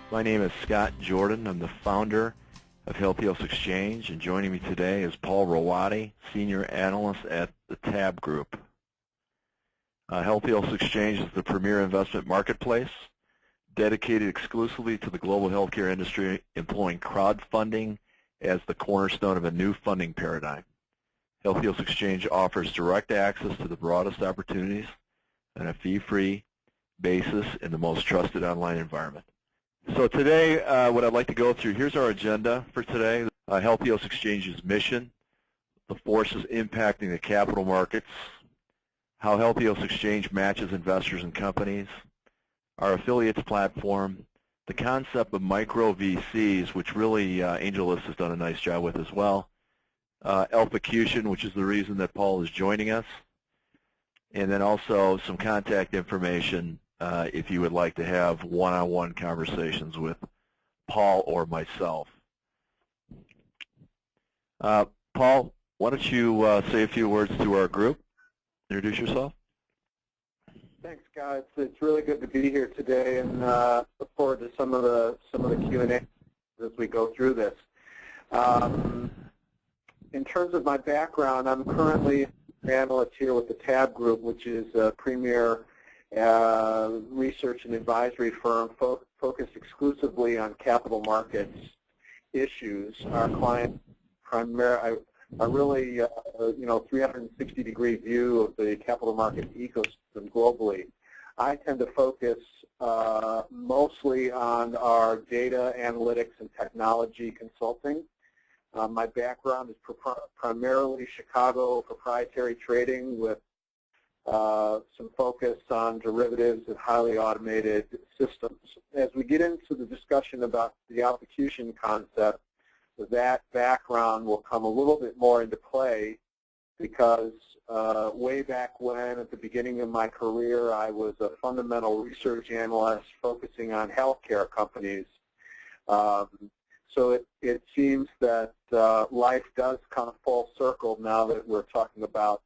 My name is Scott Jordan. I'm the founder of HealthiosXchange, and joining me today is Paul Rowady, Senior Analyst at the TABB Group. HealthiosXchange is the premier investment marketplace dedicated exclusively to the global healthcare industry, employing crowdfunding as the cornerstone of a new funding paradigm. HealthiosXchange offers direct access to the broadest opportunities on a fee-free basis in the most trusted online environment. So today, what I'd like to go through, here's our agenda for today. HealthiosXchange's mission, the forces impacting the capital markets, how HealthiosXchange matches investors and companies, our affiliates platform, the concept of micro VCs, which really AngelList has done a nice job with as well, Alphacution, which is the reason that Paul is joining us, and then also some contact information if you would like to have one-on-one conversations with Paul or myself. Paul, why don't you say a few words to our group? Introduce yourself. Thanks, Scott. It's really good to be here today, and look forward to some of the Q&A as we go through this. In terms of my background, I'm currently an analyst here with the TABB Group, which is a premier research and advisory firm focused exclusively on capital markets issues. Our clients are really, 360-degree view of the capital market ecosystem globally. I tend to focus mostly on our data analytics and technology consulting. My background is primarily Chicago proprietary trading with some focus on derivatives and highly automated systems. As we get into the discussion about the allocation concept, that background will come a little bit more into play because way back when, at the beginning of my career, I was a fundamental research analyst focusing on healthcare companies. So it seems that life does come full circle now that we're talking about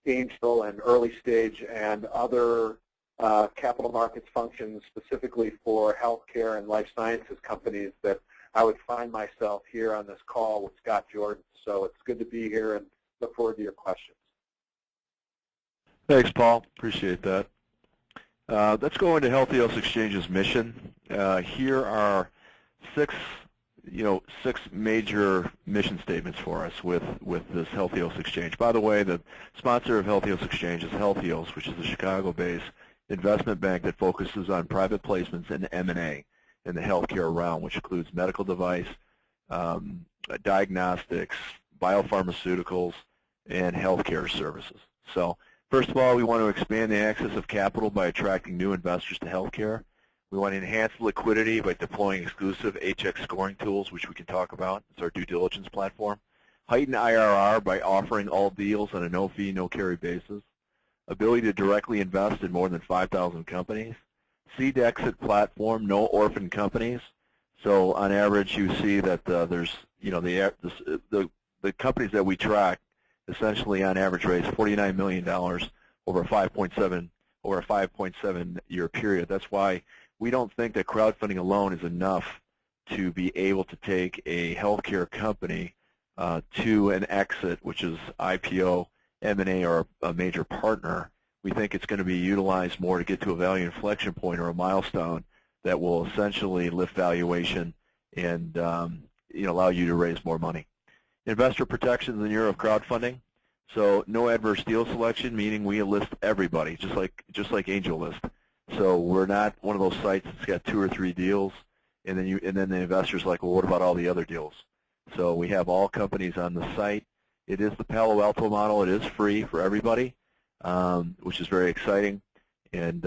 angel and early stage and other capital markets functions specifically for healthcare and life sciences companies, that I would find myself here on this call with Scott Jordan. So it's good to be here and look forward to your questions. Thanks, Paul. Appreciate that. Let's go into HealthiosXchange's mission. Here are six major mission statements for us with this HealthiosXchange. By the way, the sponsor of HealthiosXchange is Healthios, which is a Chicago-based investment bank that focuses on private placements and M&A in the healthcare realm, which includes medical device, diagnostics, biopharmaceuticals, and healthcare services. So first of all, we want to expand the access of capital by attracting new investors to healthcare. We want to enhance liquidity by deploying exclusive HX scoring tools, which we can talk about. It's our due diligence platform. Heighten IRR by offering all deals on a no-fee, no-carry basis. Ability to directly invest in more than 5,000 companies. Seed exit platform, no orphan companies. So on average, you see that there's, the companies that we track essentially on average raise $49 million over a 5.7 year period. That's why we don't think that crowdfunding alone is enough to be able to take a healthcare company to an exit, which is IPO, M&A, or a major partner. We think it's going to be utilized more to get to a value inflection point or a milestone that will essentially lift valuation and allow you to raise more money. Investor protections in the year of crowdfunding. So no adverse deal selection, meaning we list everybody, just like AngelList. So we're not one of those sites that's got 2 or 3 deals, and then the investor's like, well, what about all the other deals? So we have all companies on the site. It is the Palo Alto model. It is free for everybody, which is very exciting. And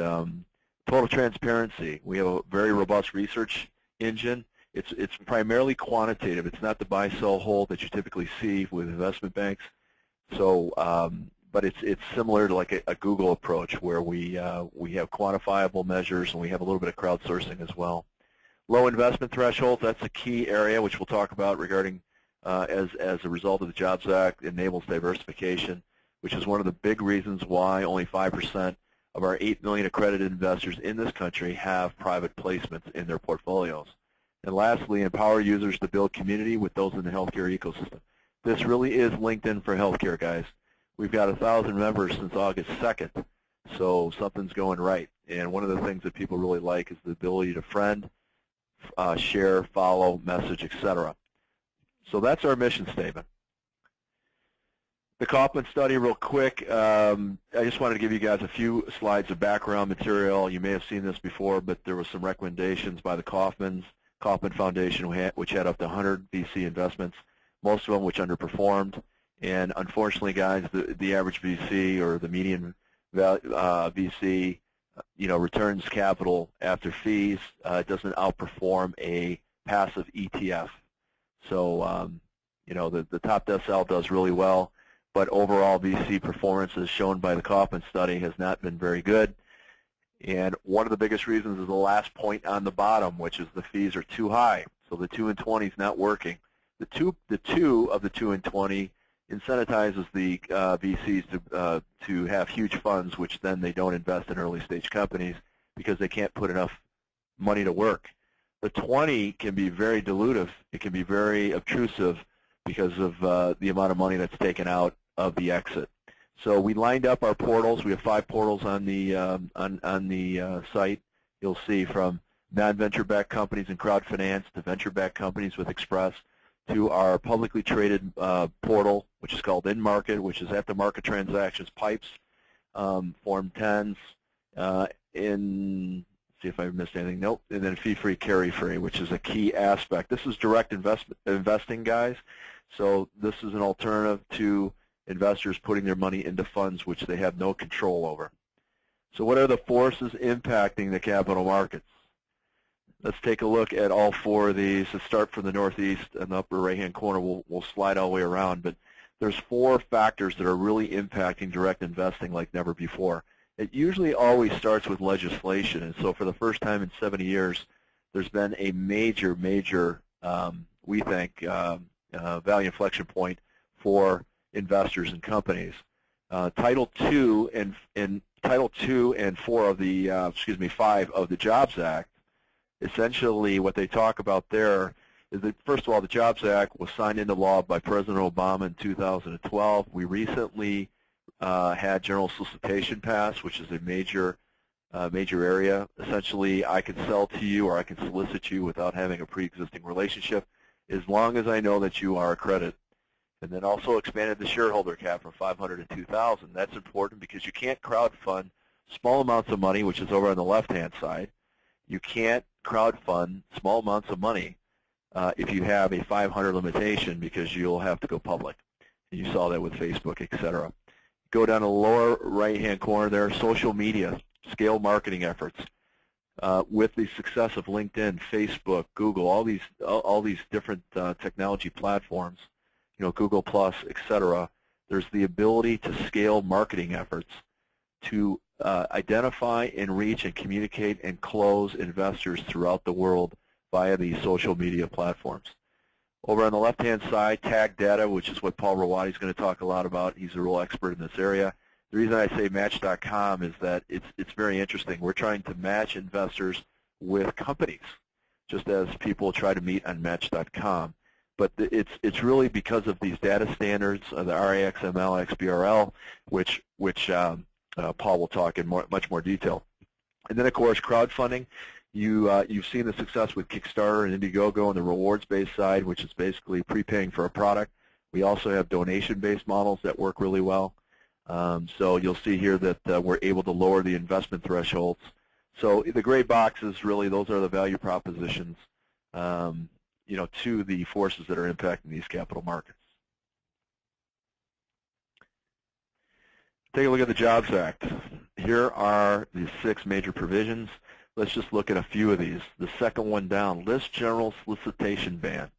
total transparency. We have a very robust research engine. It's primarily quantitative. It's not the buy, sell, hold that you typically see with investment banks. So, but it's similar to like a Google approach where we have quantifiable measures and we have a little bit of crowdsourcing as well. Low investment thresholds, that's a key area which we'll talk about regarding as a result of the Jobs Act enables diversification, which is one of the big reasons why only 5% of our 8 million accredited investors in this country have private placements in their portfolios. And lastly, empower users to build community with those in the healthcare ecosystem. This really is LinkedIn for healthcare, guys. We've got 1,000 members since August 2nd, so something's going right. And one of the things that people really like is the ability to friend, share, follow, message, etc. So that's our mission statement. The Kaufman study, real quick, I just wanted to give you guys a few slides of background material. You may have seen this before, but there was some recommendations by the Kaufman Foundation, which had up to 100 VC investments, most of them which underperformed. And unfortunately, guys, the average VC or the median VC, returns capital after fees. It doesn't outperform a passive ETF. So, the top decile does really well, but overall VC performance, as shown by the Kaufman study, has not been very good. And one of the biggest reasons is the last point on the bottom, which is the fees are too high. So the 2 and 20 is not working. The two of the 2 and 20 incentivizes the VCs to have huge funds, which then they don't invest in early stage companies because they can't put enough money to work. The 20 can be very dilutive. It can be very obtrusive because of the amount of money that's taken out of the exit. So we lined up our portals. We have 5 portals on the site. You'll see from non-venture-backed companies and crowd finance to venture-backed companies with Express to our publicly traded portal, which is called In-Market, which is at-the-market transactions, pipes, Form 10s, see if I missed anything. Nope. And then fee-free, carry-free, which is a key aspect. This is direct investing, guys. So this is an alternative to investors putting their money into funds which they have no control over. So what are the forces impacting the capital markets? Let's take a look at all 4 of these. Let's start from the northeast in the upper right-hand corner. We'll slide all the way around. But there's 4 factors that are really impacting direct investing like never before. It usually always starts with legislation. And so for the first time in 70 years, there's been a major, we think, value inflection point for investors and companies. Title II and 4 of the 5 of the Jobs Act. Essentially, what they talk about there is that, first of all, the Jobs Act was signed into law by President Obama in 2012. We recently had general solicitation pass, which is a major area. Essentially, I can sell to you or I can solicit you without having a pre-existing relationship, as long as I know that you are accredited. And then also expanded the shareholder cap from 500 to 2,000. That's important because you can't crowdfund small amounts of money, which is over on the left-hand side. You can't crowdfund small amounts of money if you have a 500 limitation, because you'll have to go public. And you saw that with Facebook, etc. Go down to the lower right-hand corner there, social media, scale marketing efforts. With the success of LinkedIn, Facebook, Google, all these different technology platforms, Google+, etc., there's the ability to scale marketing efforts to identify and reach and communicate and close investors throughout the world via these social media platforms. Over on the left-hand side, tag data, which is what Paul Rowady is going to talk a lot about. He's a real expert in this area. The reason I say Match.com is that it's very interesting. We're trying to match investors with companies, just as people try to meet on Match.com. But it's really because of these data standards, the RAX, ML, XBRL, which Paul will talk in much more detail. And then, of course, crowdfunding. You've seen the success with Kickstarter and Indiegogo on the rewards-based side, which is basically prepaying for a product. We also have donation-based models that work really well. So you'll see here that we're able to lower the investment thresholds. So the gray boxes, really, those are the value propositions, to the forces that are impacting these capital markets. Take a look at the Jobs Act. Here are the 6 major provisions. Let's just look at a few of these. The second one down, list general solicitation ban.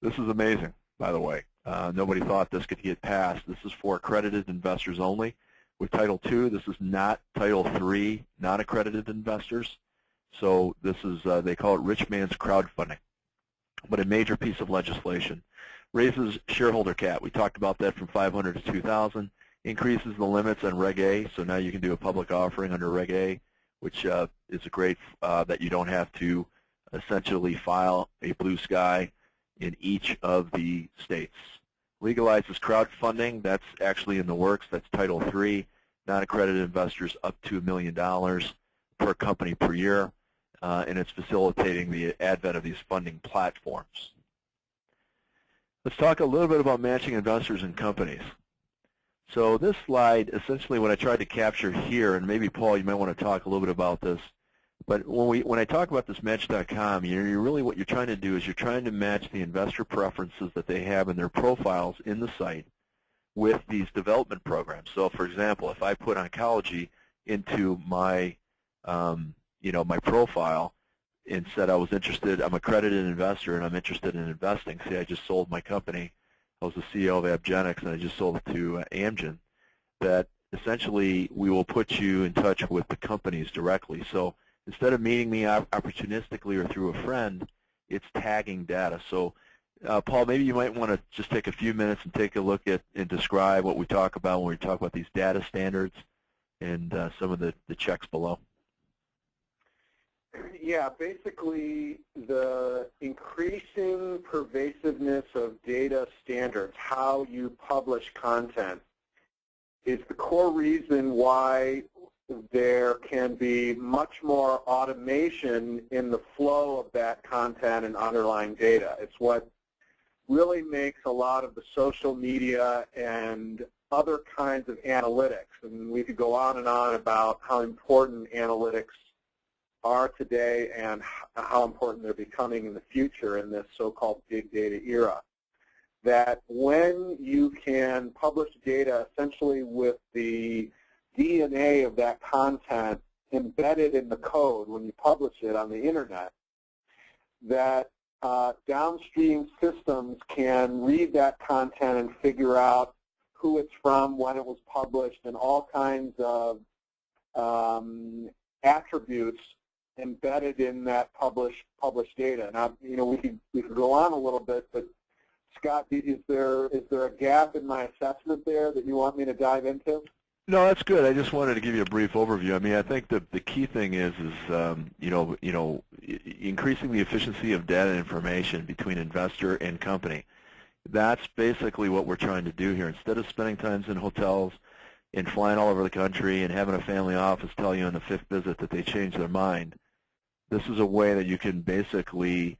This is amazing, by the way. Nobody thought this could get passed. This is for accredited investors only. With Title II, this is not Title III, non-accredited investors. So this is, they call it rich man's crowdfunding. But a major piece of legislation. Raises shareholder cap. We talked about that from 500 to 2,000. increases the limits on Reg A, so now you can do a public offering under Reg A, which is a great that you don't have to essentially file a blue sky in each of the states. Legalizes crowdfunding. That's actually in the works. That's Title III. Non-accredited investors up to $1 million per company per year, and it's facilitating the advent of these funding platforms. Let's talk a little bit about matching investors and companies. So this slide, essentially what I tried to capture here, and maybe Paul, you might want to talk a little bit about this, but when I talk about this Match.com, you're really what you're trying to do is you're trying to match the investor preferences that they have in their profiles in the site with these development programs. So, for example, if I put oncology into my, my profile and said I was interested, I'm an accredited investor and I'm interested in investing. See, I just sold my company. I was the CEO of Abgenics and I just sold it to Amgen. That essentially we will put you in touch with the companies directly. So instead of meeting me opportunistically or through a friend, it's tagging data. So Paul, maybe you might want to just take a few minutes and take a look at and describe what we talk about when we talk about these data standards and some of the checks below. Yeah, basically the increasing pervasiveness of data standards, how you publish content, is the core reason why there can be much more automation in the flow of that content and underlying data. It's what really makes a lot of the social media and other kinds of analytics, and we could go on and on about how important analytics are today and how important they're becoming in the future in this so-called big data era. That when you can publish data essentially with the DNA of that content embedded in the code when you publish it on the internet, that downstream systems can read that content and figure out who it's from, when it was published, and all kinds of attributes embedded in that published data. Now, we could go on a little bit, but Scott, is there a gap in my assessment there that you want me to dive into? No, that's good. I just wanted to give you a brief overview. I mean, I think the key thing is increasing the efficiency of data and information between investor and company. That's basically what we're trying to do here. Instead of spending time in hotels and flying all over the country and having a family office tell you on the 5th visit that they changed their mind, this is a way that you can basically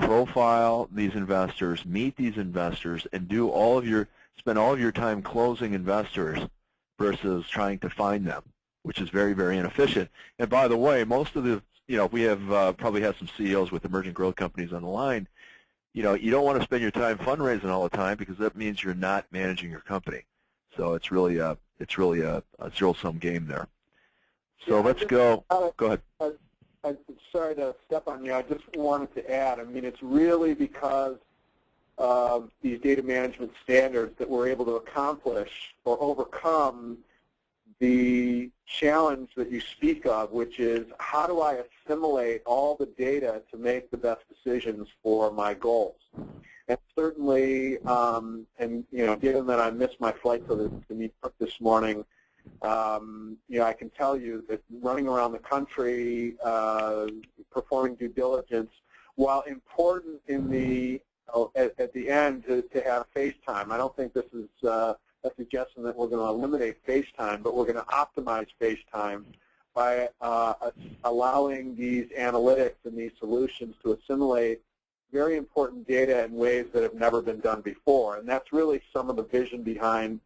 profile these investors, meet these investors, and spend all of your time closing investors versus trying to find them, which is very, very inefficient. And by the way, most of the, we have probably have some CEOs with emerging growth companies on the line. You don't want to spend your time fundraising all the time because that means you're not managing your company. So it's really a zero-sum game there. So yeah, let's go. Go ahead. I'm sorry to step on you. I just wanted to add, I mean, it's really because of these data management standards that we're able to accomplish or overcome the challenge that you speak of, which is how do I assimilate all the data to make the best decisions for my goals? And certainly, given that I missed my flight to meet this morning, I can tell you that running around the country, performing due diligence, while important in the at the end to have FaceTime. I don't think this is a suggestion that we're going to eliminate FaceTime, but we're going to optimize FaceTime by allowing these analytics and these solutions to assimilate very important data in ways that have never been done before. And that's really some of the vision behind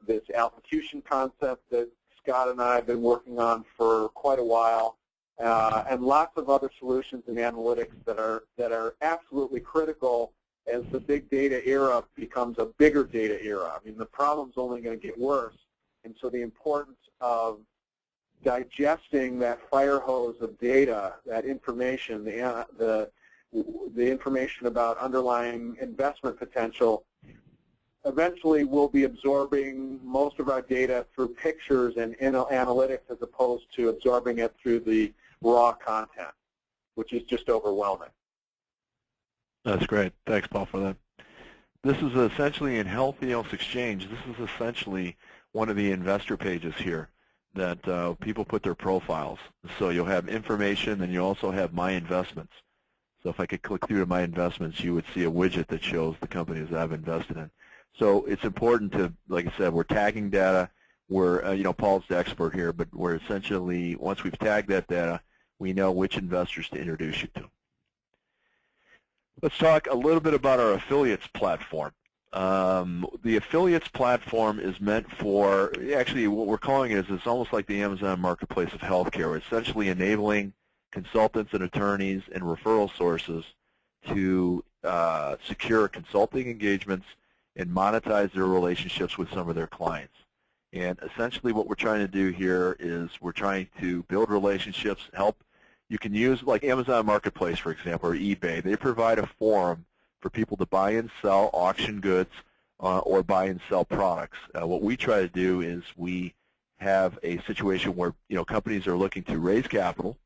this allocution concept that Scott and I have been working on for quite a while, and lots of other solutions in analytics that are absolutely critical as the big data era becomes a bigger data era. I mean, the problem's only going to get worse, and so the importance of digesting that fire hose of data, that information, the information about underlying investment potential. Eventually, we'll be absorbing most of our data through pictures and analytics as opposed to absorbing it through the raw content, which is just overwhelming. That's great. Thanks, Paul, for that. This is essentially in HealthiosXchange. This is essentially one of the investor pages here that people put their profiles. So you'll have information, and you also have My Investments. So if I could click through to My Investments, you would see a widget that shows the companies that I've invested in. So it's important to, like I said, we're tagging data. We're, Paul's the expert here, but we're essentially, once we've tagged that data, we know which investors to introduce you to. Let's talk a little bit about our affiliates platform. The affiliates platform is meant for, actually what we're calling it is it's almost like the Amazon marketplace of healthcare. We're essentially enabling consultants and attorneys and referral sources to secure consulting engagements and monetize their relationships with some of their clients. And essentially what we're trying to do here is we're trying to build relationships, help. You can use, like Amazon Marketplace, for example, or eBay. They provide a forum for people to buy and sell auction goods or buy and sell products. What we try to do is we have a situation where companies are looking to raise capital,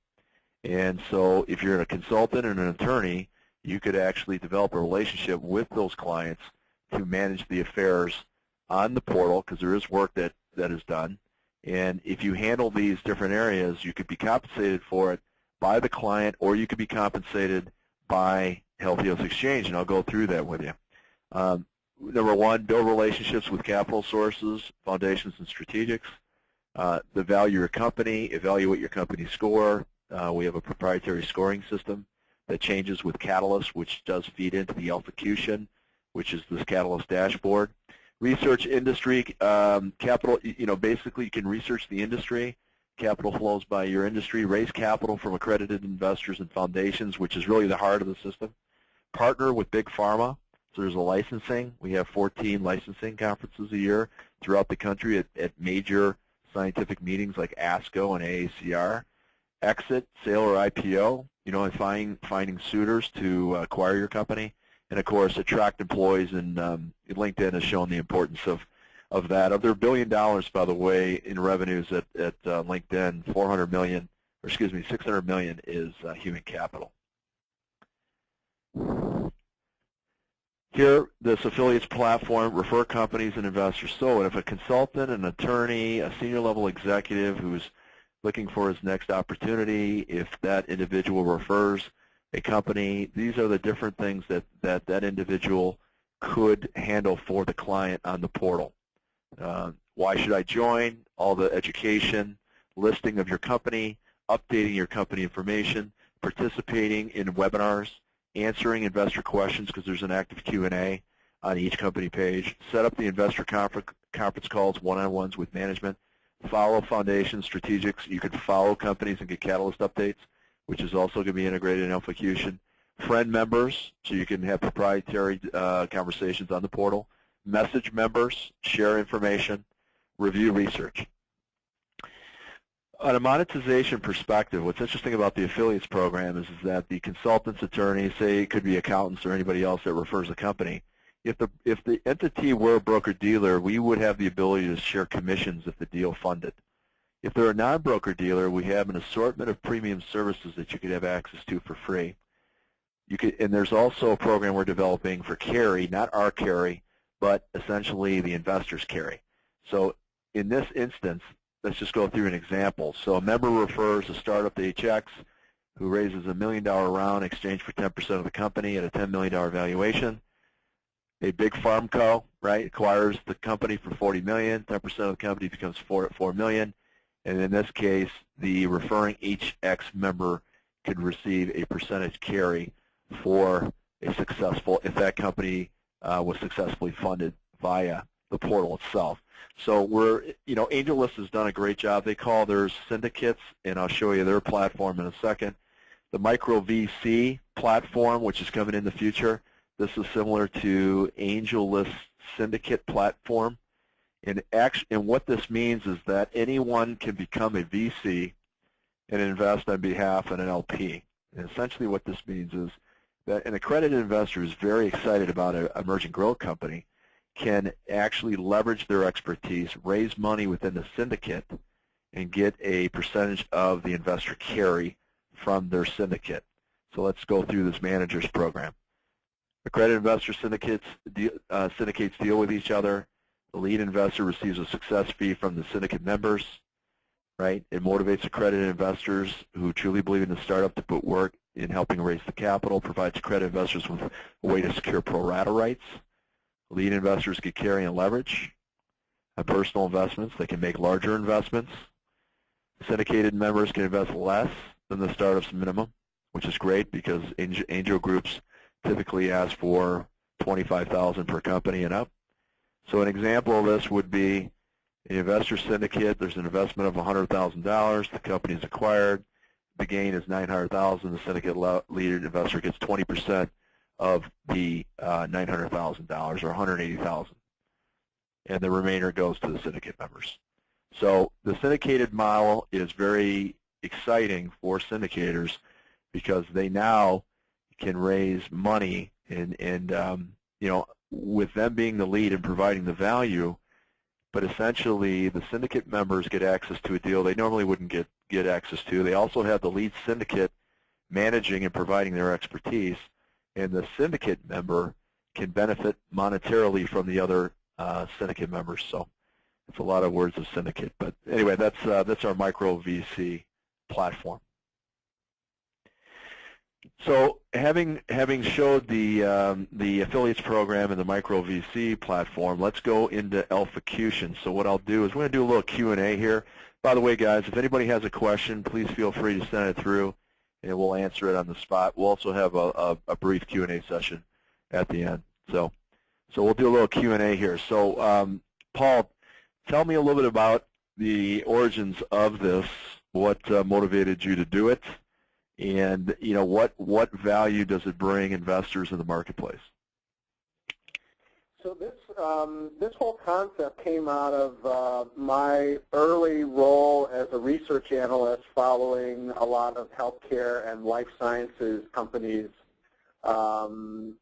and so if you're a consultant and an attorney, you could actually develop a relationship with those clients to manage the affairs on the portal, because there is work that is done. And if you handle these different areas, you could be compensated for it by the client, or you could be compensated by HealthiosXchange, and I'll go through that with you. Number one, build relationships with capital sources, foundations, and strategics. The value of your company, evaluate your company score. We have a proprietary scoring system that changes with Catalyst, which does feed into the Alphacution, which is this Catalyst dashboard. Research industry, capital, basically you can research the industry, capital flows by your industry, raise capital from accredited investors and foundations, which is really the heart of the system. Partner with big pharma, so there's a licensing. We have 14 licensing conferences a year throughout the country at major scientific meetings like ASCO and AACR. Exit, sale or IPO, and finding suitors to acquire your company. And of course, attract employees, and LinkedIn has shown the importance of that. Of their $1 billion, by the way, in revenues at LinkedIn, 600 million is human capital. Here, this affiliates platform, refer companies and investors. So if a consultant, an attorney, a senior level executive who's looking for his next opportunity, if that individual refers a company, these are the different things that individual could handle for the client on the portal. Why should I join? All the education, listing of your company, updating your company information, participating in webinars, answering investor questions because there's an active Q&A on each company page, set up the investor conference calls, one-on-ones with management, follow foundation strategics. You can follow companies and get Catalyst updates, which is also going to be integrated in Alphacution. Friend members, so you can have proprietary conversations on the portal. Message members, share information, review research. On a monetization perspective, what's interesting about the affiliates program is that the consultants, attorneys, say it could be accountants or anybody else that refers a company, if the entity were a broker-dealer, we would have the ability to share commissions if the deal funded. If they're a non-broker-dealer, we have an assortment of premium services that you could have access to for free. And there's also a program we're developing for carry, not our carry, but essentially the investor's carry. So in this instance, let's just go through an example. So a member refers a startup to HX who raises a $1 million round in exchange for 10% of the company at a $10 million valuation. A big farm co, right, acquires the company for $40 million. 10% of the company becomes $4 million. And in this case, the referring HX member could receive a percentage carry for a successful, if that company was successfully funded via the portal itself. So AngelList has done a great job. They call theirs syndicates, and I'll show you their platform in a second. The micro VC platform, which is coming in the future, this is similar to AngelList syndicate platform. And what this means is that anyone can become a VC and invest on behalf of an LP. And essentially what this means is that an accredited investor who's very excited about an emerging growth company can actually leverage their expertise, raise money within the syndicate, and get a percentage of the investor carry from their syndicate. So let's go through this manager's program. Accredited investor syndicates deal with each other. The lead investor receives a success fee from the syndicate members, right? It motivates accredited investors who truly believe in the startup to put work in helping raise the capital, provides accredited investors with a way to secure pro rata rights. Lead investors get carry and leverage. Have personal investments. They can make larger investments. Syndicated members can invest less than the startup's minimum, which is great because angel groups typically ask for $25,000 per company and up. So an example of this would be an investor syndicate. There's an investment of $100,000. The company is acquired. The gain is $900,000. The syndicate lead investor gets 20% of the $900,000 or $180,000, and the remainder goes to the syndicate members. So the syndicated model is very exciting for syndicators because they now can raise money, and you know, with them being the lead and providing the value, but essentially the syndicate members get access to a deal they normally wouldn't get access to. They also have the lead syndicate managing and providing their expertise, and the syndicate member can benefit monetarily from the other syndicate members. So it's a lot of words of syndicate, but anyway, that's our micro VC platform. So having showed the affiliates program and the micro VC platform, let's go into Alphacution. So what I'll do is we're going to do a little Q&A here. By the way, guys, if anybody has a question, please feel free to send it through, and we'll answer it on the spot. We'll also have a brief Q&A session at the end. So we'll do a little Q&A here. So Paul, tell me a little bit about the origins of this. What motivated you to do it? And you know, what value does it bring investors in the marketplace? So this whole concept came out of my early role as a research analyst, following a lot of healthcare and life sciences companies in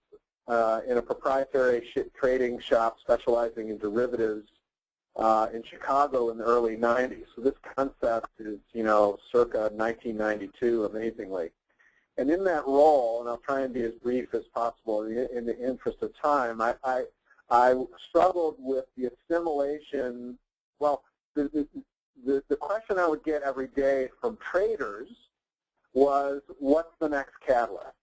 a proprietary trading shop specializing in derivatives in Chicago in the early 90s. So this concept is, you know, circa 1992, amazingly. And in that role, and I'll try and be as brief as possible in the interest of time, I struggled with the assimilation. Well, the question I would get every day from traders was, what's the next catalyst?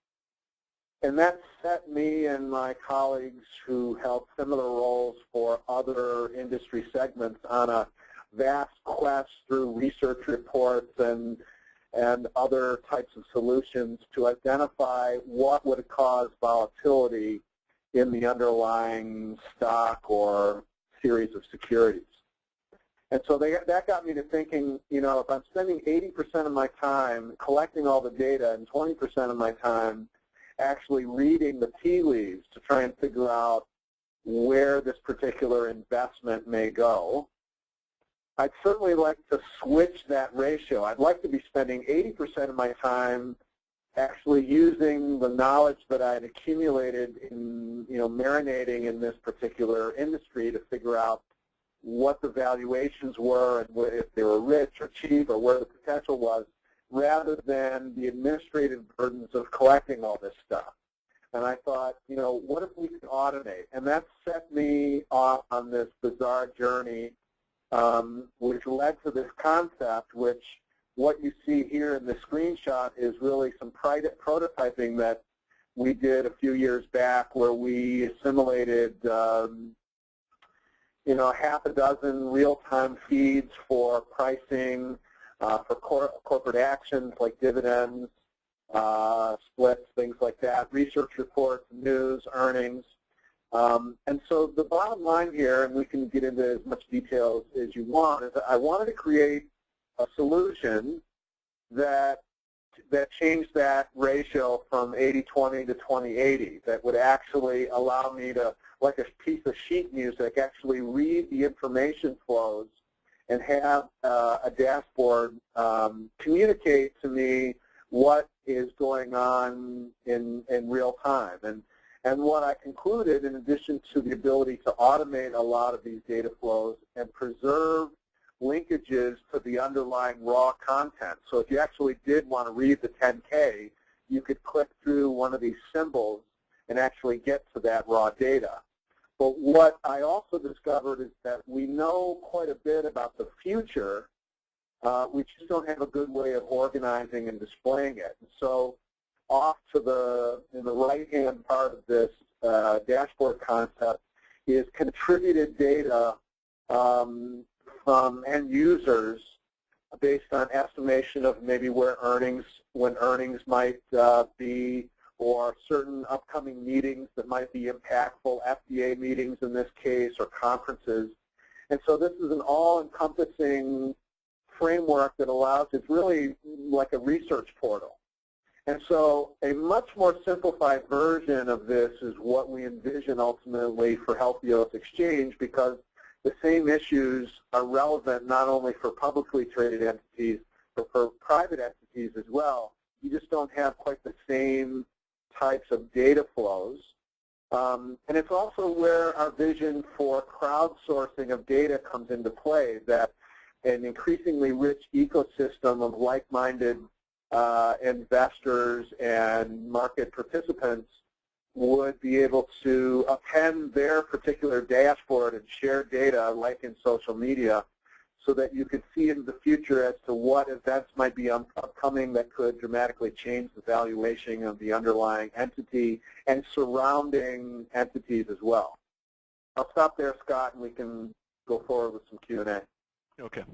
And that set me and my colleagues who held similar roles for other industry segments on a vast quest through research reports and other types of solutions to identify what would cause volatility in the underlying stock or series of securities. And so that got me to thinking, you know, if I'm spending 80% of my time collecting all the data and 20% of my time actually reading the tea leaves to try and figure out where this particular investment may go, I'd certainly like to switch that ratio. I'd like to be spending 80% of my time actually using the knowledge that I had accumulated in, you know, marinating in this particular industry to figure out what the valuations were and if they were rich or cheap or where the potential was, rather than the administrative burdens of collecting all this stuff. And I thought, you know, what if we could automate? And that set me off on this bizarre journey, which led to this concept, which what you see here in the screenshot is really some prototyping that we did a few years back, where we assimilated, you know, half a dozen real-time feeds for pricing, for corporate actions like dividends, splits, things like that, research reports, news, earnings. And so the bottom line here, and we can get into as much detail as you want, is that I wanted to create a solution that changed that ratio from 80-20 to 20-80, that would actually allow me to, like a piece of sheet music, actually read the information flows and have a dashboard communicate to me what is going on in real time. And what I concluded, in addition to the ability to automate a lot of these data flows and preserve linkages to the underlying raw content. So if you actually did want to read the 10K, you could click through one of these symbols and actually get to that raw data. But what I also discovered is that we know quite a bit about the future. We just don't have a good way of organizing and displaying it. And so off to in the right-hand part of this dashboard concept is contributed data from end users based on estimation of maybe when earnings might be, or certain upcoming meetings that might be impactful, FDA meetings in this case, or conferences. And so this is an all-encompassing framework that allows, it's really like a research portal. And so a much more simplified version of this is what we envision ultimately for HealthiosXchange, because the same issues are relevant not only for publicly traded entities, but for private entities as well. You just don't have quite the same types of data flows. And it's also where our vision for crowdsourcing of data comes into play, that an increasingly rich ecosystem of like-minded investors and market participants would be able to append their particular dashboard and share data like in social media, so that you could see in the future as to what events might be upcoming that could dramatically change the valuation of the underlying entity and surrounding entities as well. I'll stop there, Scott, and we can go forward with some Q&A. Okay.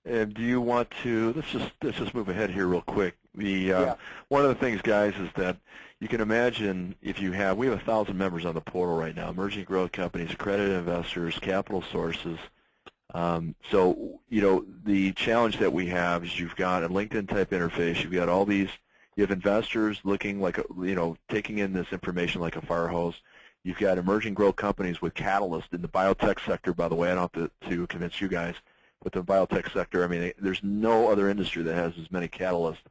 And do you want to, let's just move ahead here real quick. One of the things, guys, is that you can imagine if we have 1,000 members on the portal right now, emerging growth companies, accredited investors, capital sources. So, the challenge that we have is you've got a LinkedIn type interface, you've got all these, you have investors looking like, taking in this information like a fire hose. You've got emerging growth companies with catalysts in the biotech sector, by the way. I don't have to convince you guys, but the biotech sector, I mean, there's no other industry that has as many catalysts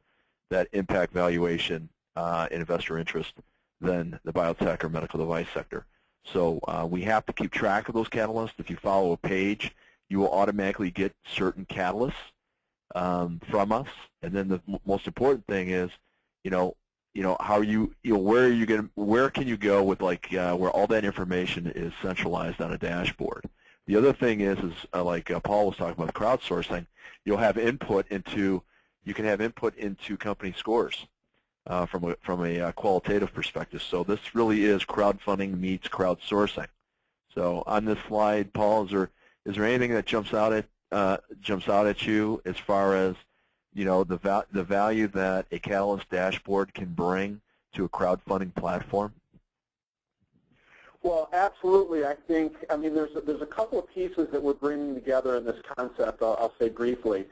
that impact valuation and investor interest than the biotech or medical device sector. So we have to keep track of those catalysts. If you follow a page, you will automatically get certain catalysts from us. And then the most important thing is, where can you go with where all that information is centralized on a dashboard. The other thing is like Paul was talking about crowdsourcing, you can have input into company scores from a qualitative perspective. So this really is crowdfunding meets crowdsourcing. So on this slide, Paul, is there anything that jumps out at you as far as the value that a Catalyst dashboard can bring to a crowdfunding platform? Well, absolutely. I mean, there's a couple of pieces that we're bringing together in this concept. I'll say briefly.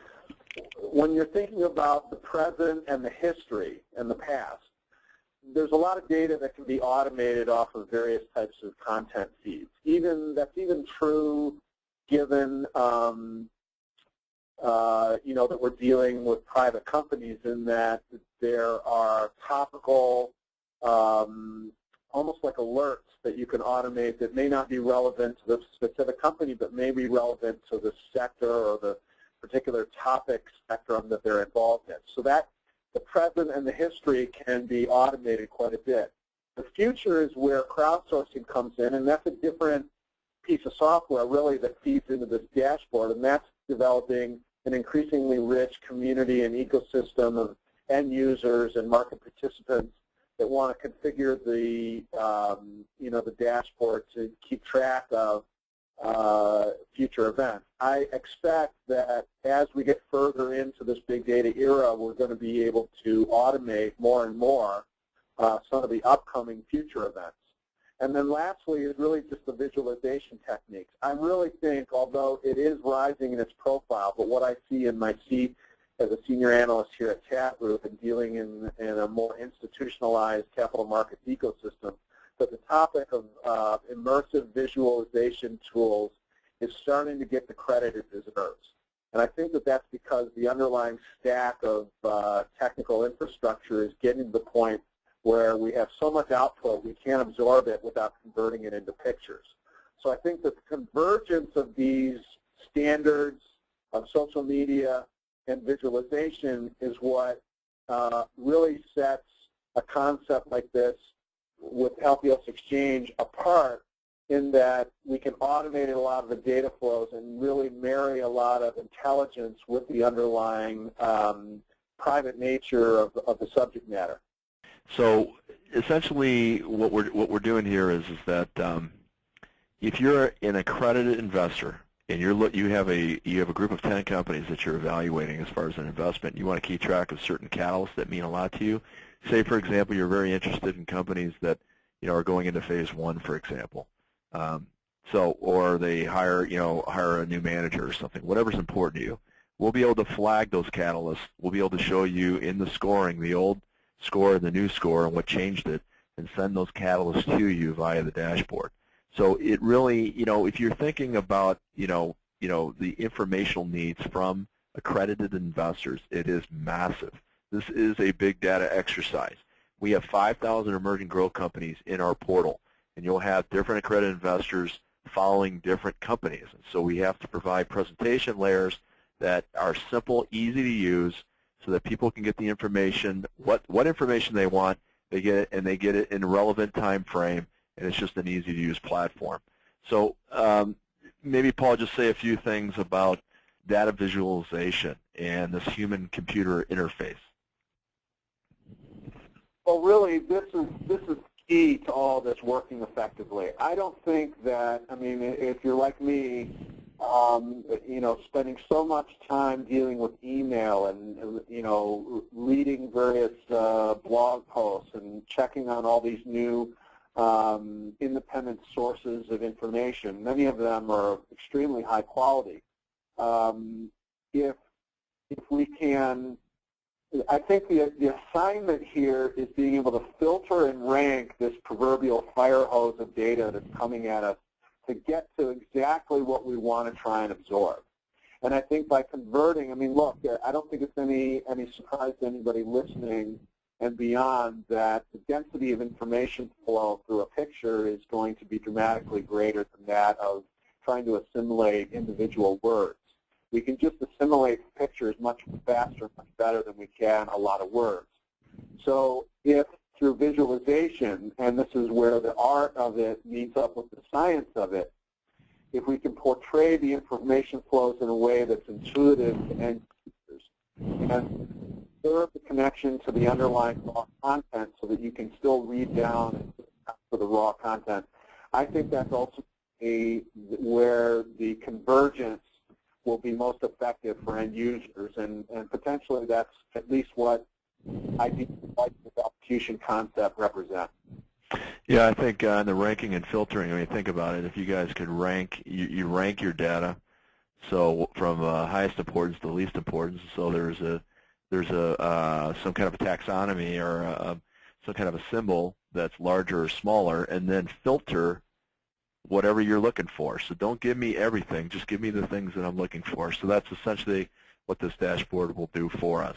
When you're thinking about the present and the history and the past, there's a lot of data that can be automated off of various types of content feeds. That's even true given that we're dealing with private companies, in that there are topical, almost like alerts that you can automate that may not be relevant to the specific company, but may be relevant to the sector or the particular topic spectrum that they're involved in. So that the present and the history can be automated quite a bit. The future is where crowdsourcing comes in, and that's a different piece of software really that feeds into this dashboard, and that's developing an increasingly rich community and ecosystem of end users and market participants that want to configure the the dashboard to keep track of future events. I expect that as we get further into this big data era, we're going to be able to automate more and more some of the upcoming future events. And then lastly is really just the visualization techniques. I really think, although it is rising in its profile, but what I see in my seat as a senior analyst here at TABB Group and dealing in a more institutionalized capital markets ecosystem, that the topic of immersive visualization tools is starting to get the credit it deserves. And I think that that's because the underlying stack of technical infrastructure is getting to the point where we have so much output we can't absorb it without converting it into pictures. So I think that the convergence of these standards of social media and visualization is what really sets a concept like this with HealthiosXchange apart in that we can automate a lot of the data flows and really marry a lot of intelligence with the underlying private nature of the subject matter. So essentially what we're doing here is that if you're an accredited investor and you have a group of 10 companies that you're evaluating as far as an investment, you want to keep track of certain catalysts that mean a lot to you. Say, for example, you're very interested in companies that are going into phase 1, for example. Or they hire a new manager or something. Whatever's important to you, we'll be able to flag those catalysts. We'll be able to show you in the scoring the old score and the new score and what changed it, and send those catalysts to you via the dashboard. So it really, if you're thinking about, the informational needs from accredited investors, it is massive. This is a big data exercise. We have 5,000 emerging growth companies in our portal, and you'll have different accredited investors following different companies. And so we have to provide presentation layers that are simple, easy to use, so that people can get the information, what information they want, they get it, and they get it in a relevant time frame, and it's just an easy-to-use platform. So maybe, Paul, just say a few things about data visualization and this human-computer interface. Well, really, this is key to all this working effectively. I don't think that, if you're like me, spending so much time dealing with email and, reading various blog posts and checking on all these new independent sources of information. Many of them are extremely high quality. If we can, I think the assignment here is being able to filter and rank this proverbial fire hose of data that's coming at us to get to exactly what we want to try and absorb. And I think by converting, look, I don't think it's any surprise to anybody listening and beyond that the density of information flow through a picture is going to be dramatically greater than that of trying to assimilate individual words. We can just assimilate pictures much faster, much better than we can a lot of words. So if through visualization, and this is where the art of it meets up with the science of it, if we can portray the information flows in a way that's intuitive to end users and observe the connection to the underlying raw content so that you can still read down to the raw content, I think that's also where the convergence will be most effective for end users, and potentially that's at least what I think the execution concept represents. Yeah, I think on the ranking and filtering, when you think about it, if you guys could rank, you rank your data, so from highest importance to least importance. So there's some kind of a taxonomy or some kind of a symbol that's larger or smaller, and then filter whatever you're looking for. So don't give me everything, just give me the things that I'm looking for. So that's essentially what this dashboard will do for us.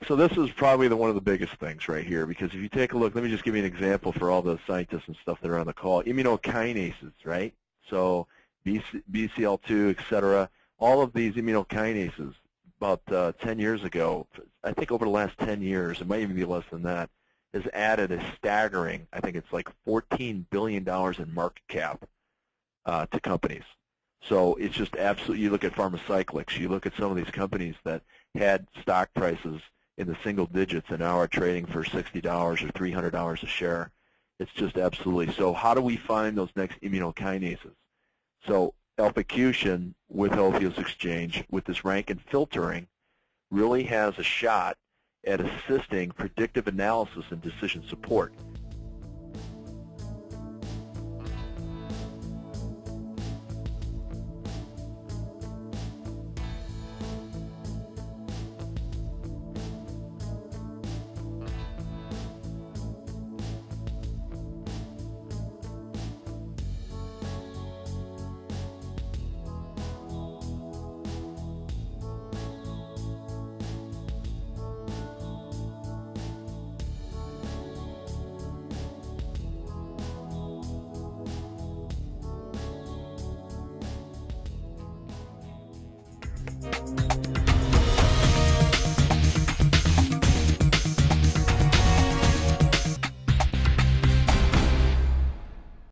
So this is probably one of the biggest things right here, because if you take a look, let me just give you an example for all the scientists and stuff that are on the call. Immunokinases, right? So BCL2, et cetera, all of these immunokinases, about 10 years ago, I think over the last 10 years, it might even be less than that, has added a staggering, I think it's like $14 billion in market cap to companies. So it's just absolutely, you look at Pharmacyclics, you look at some of these companies that had stock prices in the single digits and now are trading for $60 or $300 a share. It's just absolutely. So how do we find those next immunokinases? So Alphacution with HealthiosXchange, with this rank and filtering, really has a shot at assisting predictive analysis and decision support.